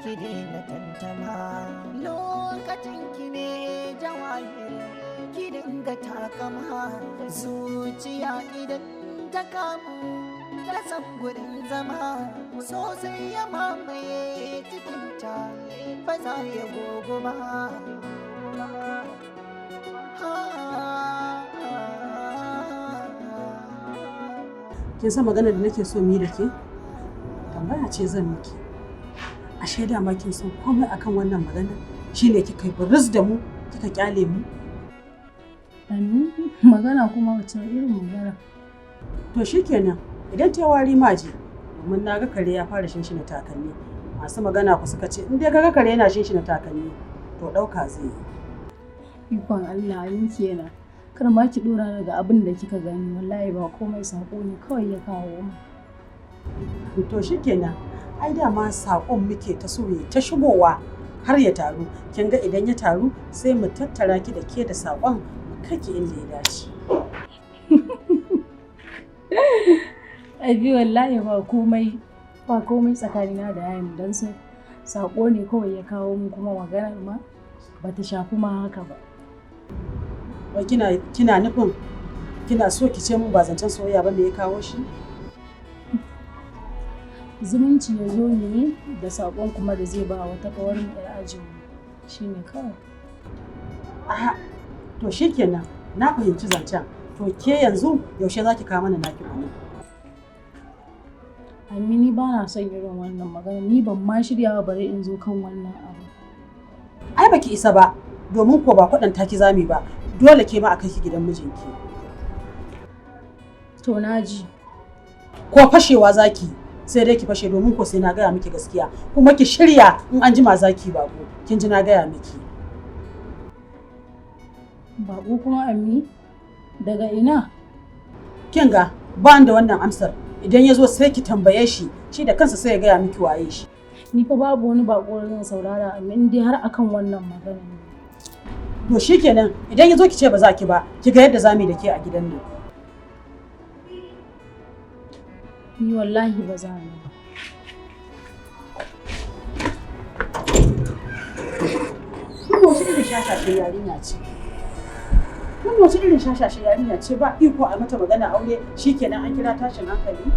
ki daina tantama. Lokacin ki ne Jawahir, ki dinga takama. Zuciya idan ta kamu ta san gurin zama, sosai ya mamaye cikinta ba za ya gogo ba. Kin san magana da nake so mi da ke? Tambaya ce zan miki. Ashe da ma kin san komai akan wannan magana? Shine kika yi buris da mu, kika kyale mu? Ani magana kuma wace irin magana? To shikenan, idan ta wari ma je, domin na ga kare ya fara shinshina takalmi. Masu magana ku suka ce in dai ga kare yana shinshina takalmi, to ɗauka zai yi. Ikon Allah yin kenan. Kar ma ki dora daga abin da kika gani, wallahi ba komai sako ne kawai ya kawo mu. To shikenan, ai dama sakon muke ta so ta shigowa har ya taru. Kin ga idan ya taru sai mu tattara ki da ke da sakon mu kake inda ya dace. Abi wallahi ba komai tsakanina da yayin dan sai sako ne kawai ya kawo mu, kuma maganar ma bata shafi ma haka ba. Wai kina nufin kina so ki ce mun ba zancen soyayya ba me ya kawo shi? Zumunci ya zo ne da sakon kuma da zai ba wata kawar mu yar ajin shine kawai. Aha, to shikenan na fahimci zancen. To ke yanzu yaushe zaki kawo mana naki kuma? Amini ba na son irin wannan magana, ni ban ma shirya ba bare in zo kan wannan abu. Ai baki isa ba, domin ko ba kwaɗanta ki zami ba, dole ke ma a kai ki gidan mijinki. To naji. Ko fashewa zaki sai dai ki fashe, domin ko sai na gaya miki gaskiya, kuma ki shirya in an jima zaki bako. Kin ji na gaya miki. Bako kuma Ammi? Daga ina? Kin ga ba da wannan amsar. Idan ya zo sai ki tambaye shi, shi da kansa sai ya gaya miki waye shi. Ni fa babu wani bako zan saurara Ammi in dai har akan wannan magana ne. To shikenan, idan ya zo ki ce ba za ki ba, ki ga yadda zamu yi da ke a gidan nan. Ni wallahi ba za ni ba. Wannan wace irin shashashe yarinya ce? Wannan wace irin shashashe yarinya ce ba iko a mata magana aure shikenan an kira tashin hankali?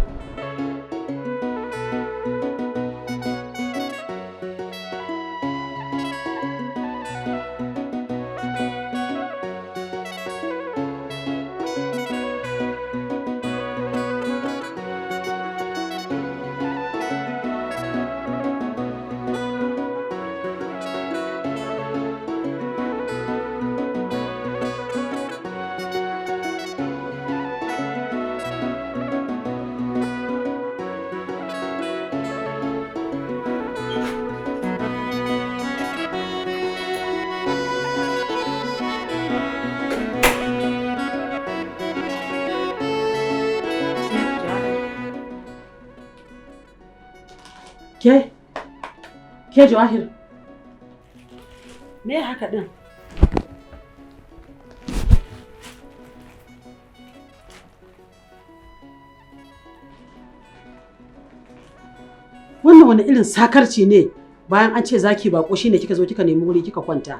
Ke Jawahir, me haka din? Wannan wani irin sakarci ne bayan an ce zaki bako shine kika zo kika nemi wuri kika kwanta.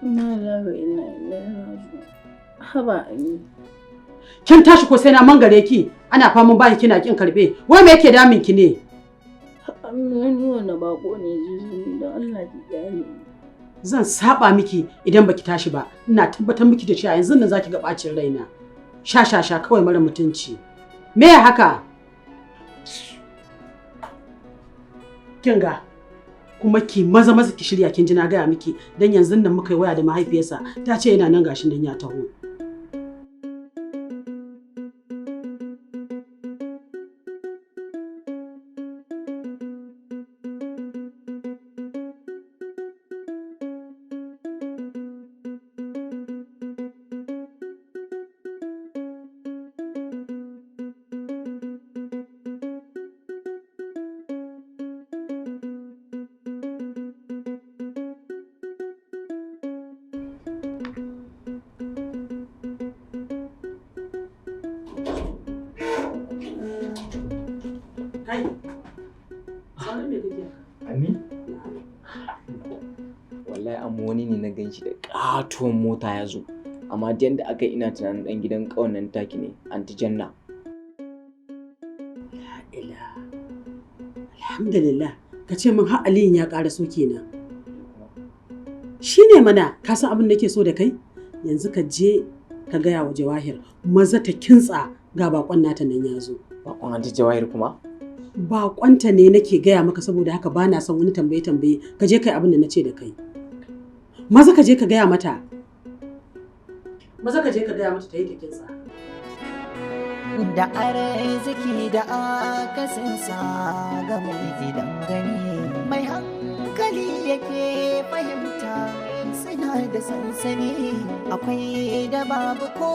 Ina lawa ina ilaihi haba Ammi. Kin tashi ko sai na mangare ki, ana faman baki kina kin karbe. Wai me yake damin ki ne? Ni wannan bako ne jizuni da Allah ki gane. Zan saba miki idan baki tashi ba. Ina tabbatar miki da cewa yanzu nan zaki ga bacin raina. Sha kawai mara mutunci. Me ya haka? Kin ga kuma ki maza ki shirya, kin ji na gaya miki, dan yanzu nan muka yi waya da mahaifiyarsa ta ce yana nan gashin nan ya taho. Kai. Sauran me kake? Ami? Wallahi amma wani ne na ganshi da katuwan mota ya zo. Amma da yanda aka yi ina tunanin dan gidan ƙawan nan taki ne, Anti Janna. Alhamdulillah, ka ce min har Aliyun ya ƙara so kenan. Shi ne mana, ka san abin da nake so da kai? Yanzu ka je ka gaya wa Jawahir, maza ta kintsa ga bakon nata nan ya zo. Bakon Anti Jawahir kuma? Bakonta ne nake gaya maka saboda haka ba na son wani tambaye-tambaye, ka je kai abin da na ce da kai. Maza ka je ka gaya mata. Maza ka je ka gaya mata ta yi ta kintsa. Da arziki da akasinsa ga mai gidan gani mai hankali yake fahimta suna da sansani akwai da babu ko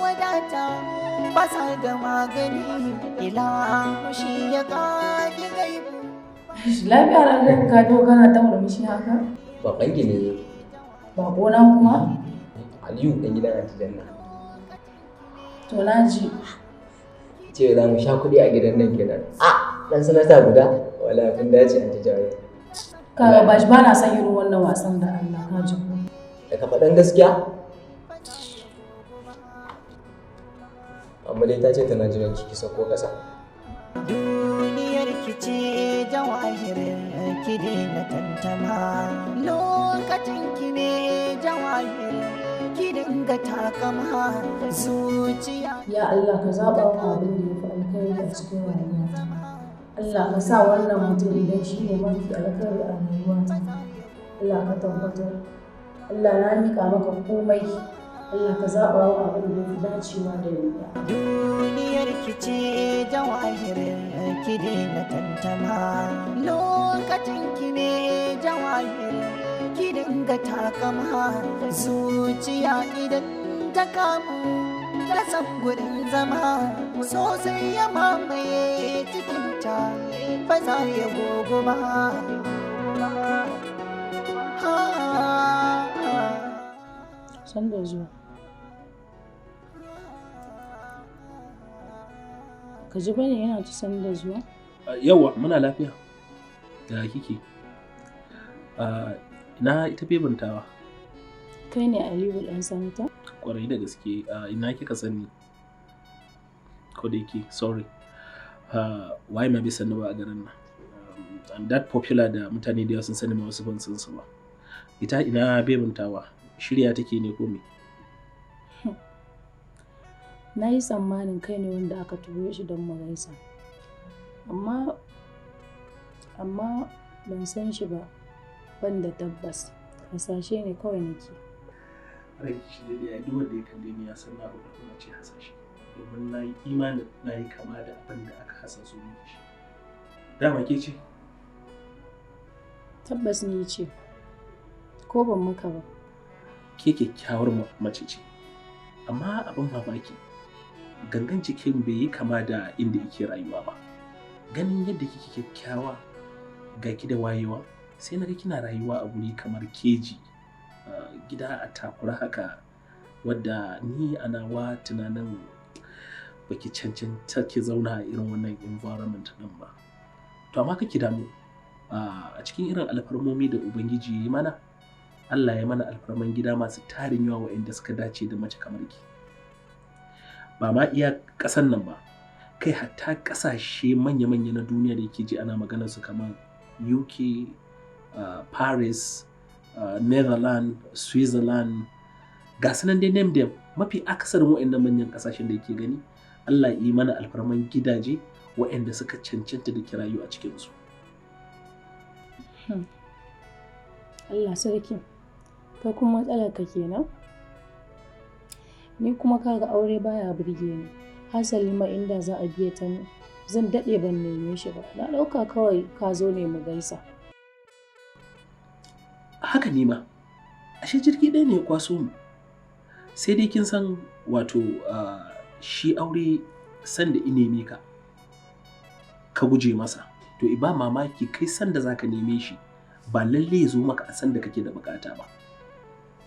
wadata ba sa da magani ila shi ya kage gaibu. Lafiya ran ka to kana ta murmushi haka? Baban ki ne. Bakona kuma? Aliyu dan gidan Anti Janna. To na ji. Ce za mu sha kuɗi a gidan nan kenan. Dan sanata guda wala kun dace Anti Jawahir. Kaga bashi ba na son irin wannan wasan da Allah ka ji ko. Da ka faɗan gaskiya? Amma dai ta ce tana jiran ki sako ƙasa. Duniyar ki ce Jawahir ki daina tantama lokacin ki ne Jawahir ki dinga takama zuciya. Ya Allah ka zaɓa wa abin da ya fi alkhairi a cikin rayuwata. Allah ka sa wannan mutum idan shi ne mafi alkhairi a rayuwata. Allah ka tabbatar. Allah na miƙa maka komai. Allah ka zaɓa wa abin da ya fi dacewa da ni. Duniyar ki ce Jawahir ki daina tantama lokacin ki ne Jawahir ki dinga takama zuciya idan ta kamu ta san gurin zama sosai ya mamaye cikinta ba za ya gogo ba. San da zuwa. Ka ji bane yana ta san da zuwa? Yawwa muna lafiya. Da kike? Ina ita bebintawa? Kai ne Aliyu ɗan sanata? Kwarai da gaske. Ina kika sani? Ko da yake, sorry. Why ma bai sani ba a garin nan? I'm that popular da mutane da yawa sun sani ma wasu ban san su ba. Ita ina bebintawa? Shirya take ne ko me? Na yi tsammanin kai ne wanda aka turo shi don mu gaisa. Amma ban san shi ba, ban da tabbas. Hasashe ne kawai nake. Ranki shi da ya duk wanda ya kalle ni ya san na rubuta kuma ce hasashe. Domin na yi imanin na yi kama da abin da aka hasaso miki shi. Dama ke ce? Tabbas ni ce. Ko ban maka ba. Ke kyakkyawar mace ce. Amma abin mamaki gangan cikin bai yi kama da inda yake rayuwa ba. Ganin yadda kike kyakkyawa ga ki da wayewa sai naga kina rayuwa a guri kamar keji, gida a takura haka, wadda ni a nawa tunanin baki cancanta ki zauna a irin wannan environment din ba. To amma kake damu a cikin irin alfarmomi da Ubangiji ya yi mana, Allah ya mana alfarman gida masu tarin yawa waɗanda suka dace da mace kamar ki. Ba ma iya ƙasan nan ba, kai hatta ƙasashe manya-manya na duniya da yake ji ana maganar su kamar UK, Paris, Netherlands, Switzerland, ga sunan dai name them, mafi akasarin waɗannan manyan ƙasashen da yake gani, Allah ya yi mana alfarman gidaje waɗanda suka cancanta da kirayu a cikinsu. Allah sarki, kai kuma matsalar ka kenan? Ni kuma kaga aure baya burge ni. Hasali ma inda za a biye ta ni, zan daɗe ban neme shi ba. Na ɗauka kawai ka zo ne mu gaisa. Haka ne ma, ashe jirgi ɗaya ne ya kwaso mu. Sai dai kin san wato shi aure sanda ineme ka, ka guje masa. To ba mamaki kai sanda za ka neme shi, ba lalle ya zo maka a sanda kake da bukata ba.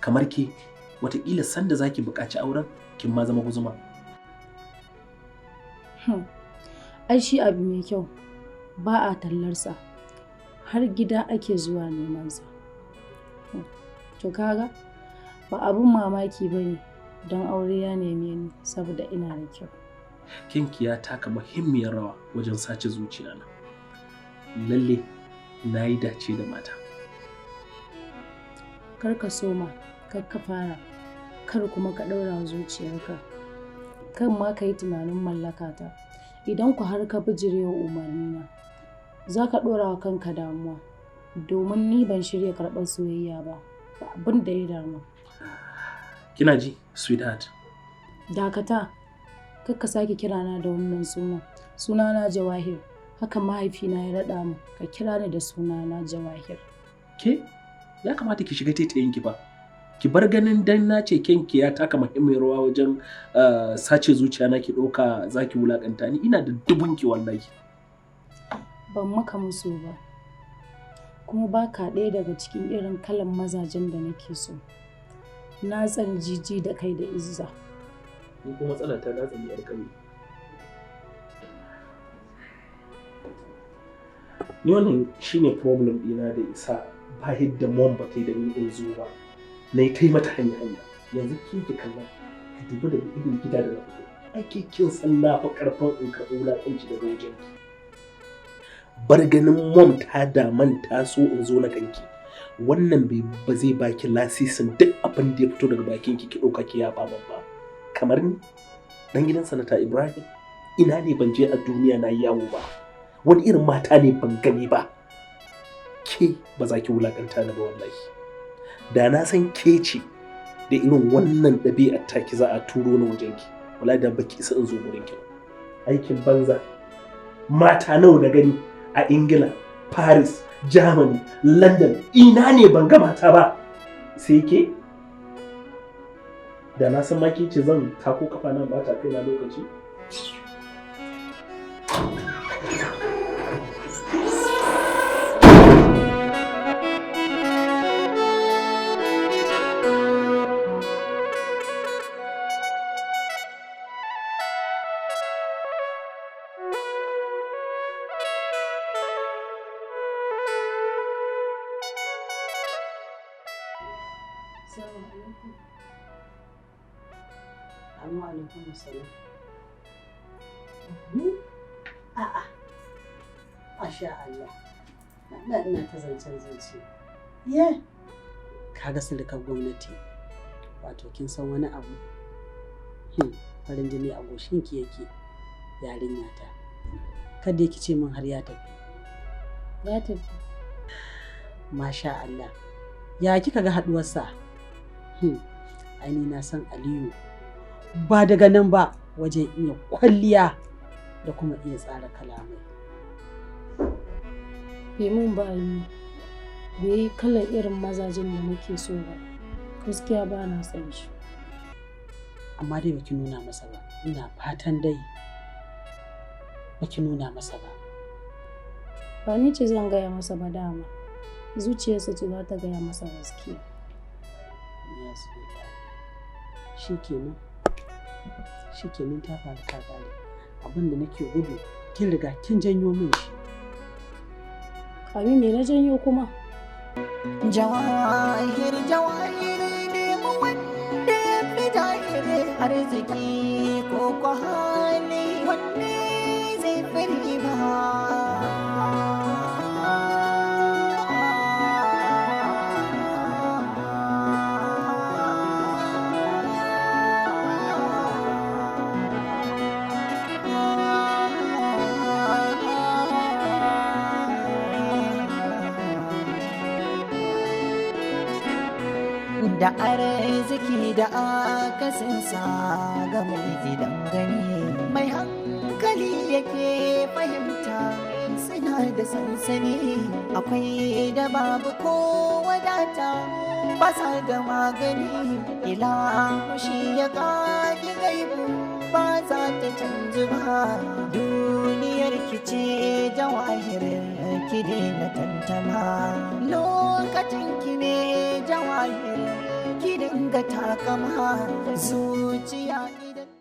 Kamar ke, wataƙila sanda za ki buƙaci auren, kin ma zama guzuma. Ai shi abu mai kyau ba a tallarsa, har gida ake zuwa nemansa. To kaga ba abun mamaki ba ne don aure ya neme ni saboda ina da kyau. Kinki ya taka muhimmiyar rawa wajen sace zuciyana. Lalle na yi dace da mata. Kar ka soma, kar ka fara, kar kuma ka ɗaura zuciyarka. Kan ma ka yi tunanin mallakata. Idan ku har ka bijirewa umarnina, za ka ɗora wa kanka damuwa. Domin ni ban shirya karɓar soyayya ba, abin da ya damu. Kina ji, sweetheart? Dakata, kar ka sake kirana da wannan suna. Sunana Jawahir, haka mahaifina ya raɗa mu. Ka kira ni da sunana Jawahir. Ke? Ya kamata ki shiga taitayinki ba. Ki bar ganin dan na ce kenki ya taka muhimmiyar rawa wajen sace zuciya na ki ɗauka za ki wulaƙanta ni. Ina da dubunki wallahi. Ban maka musu ba. Kuma ba ka ɗaya daga cikin irin kalan mazajen da nake so. Na tsan jiji da kai da izza. Ni kuma matsala ta na tsani yar ƙauye. Ni wannan shine problem ɗina da isa ba yadda mom ba kai da ni in zo ba. Na yi kai mata hanya. Yanzu ki kalla ki dubi da irin gida da na fito. Ake kin san na fa karfin in karɓi wulaƙanci daga wajen ki. Bar ganin mom ta damanta so in zo na kanki. Wannan ba zai baki lasisin duk abin da ya fito daga bakin ki ɗauka ki yaɓa min ba. Kamar ni dan gidan sanata Ibrahim, ina ne ban je a duniya na yawo ba. Wani irin mata ne ban gani ba. Ke ba za ki wulaƙanta ni ba wallahi. Da na san ke ce da irin wannan ɗabi'ar taki za a turo ni wajen ki. Wallahi da baki isa in zo gurin ki. Aikin banza. Mata nawa na gani a Ingila, Paris, Germany, London, ina ne ban ga mata ba. Sai ke? Da na san ma ke ce zan tako kafa nan ba ta kai na lokaci. Assalamu alaikum salam. A'a. Masha Allah. Ina ta zancen zance. Ye. Kaga silikan gwamnati. Wato kin san wani abu? Farin jini a goshinki yake yarinya ta. Kada ki ce min har ya tafi. Ya tafi. Masha Allah. Ya kika ga haduwarsa? Ai na san Aliyu ba daga nan ba wajen iya kwalliya da kuma iya tsara kalamai. Bai mun ba Aliyu. Bai yi kalar irin mazajen da nake so ba. Gaskiya ba na son shi. Amma dai baki nuna masa ba. Ina fatan dai baki nuna masa ba. Ba ni ce zan gaya masa ba dama. Zuciyarsa ce za ta gaya masa gaskiya. Yes, Shikenan. Shikenan ta faru ta faru. Abin da nake gudu kin riga kin janyo min shi. Abi me na janyo kuma? Jawahir ne mu wanda ya fi jahir arziki ko kwa hali wanne zai fi riba. Da arziki da akasinsa ga mai gidan gani mai hankali yake fahimta suna da sansani akwai da babu ko wadata ba sa da magani ila shi ya kaki gaibu ba za ta canji ba duniyar kice jawahirin ki na tantama lokacin ki ne jawahirin ki dinga takama zuciya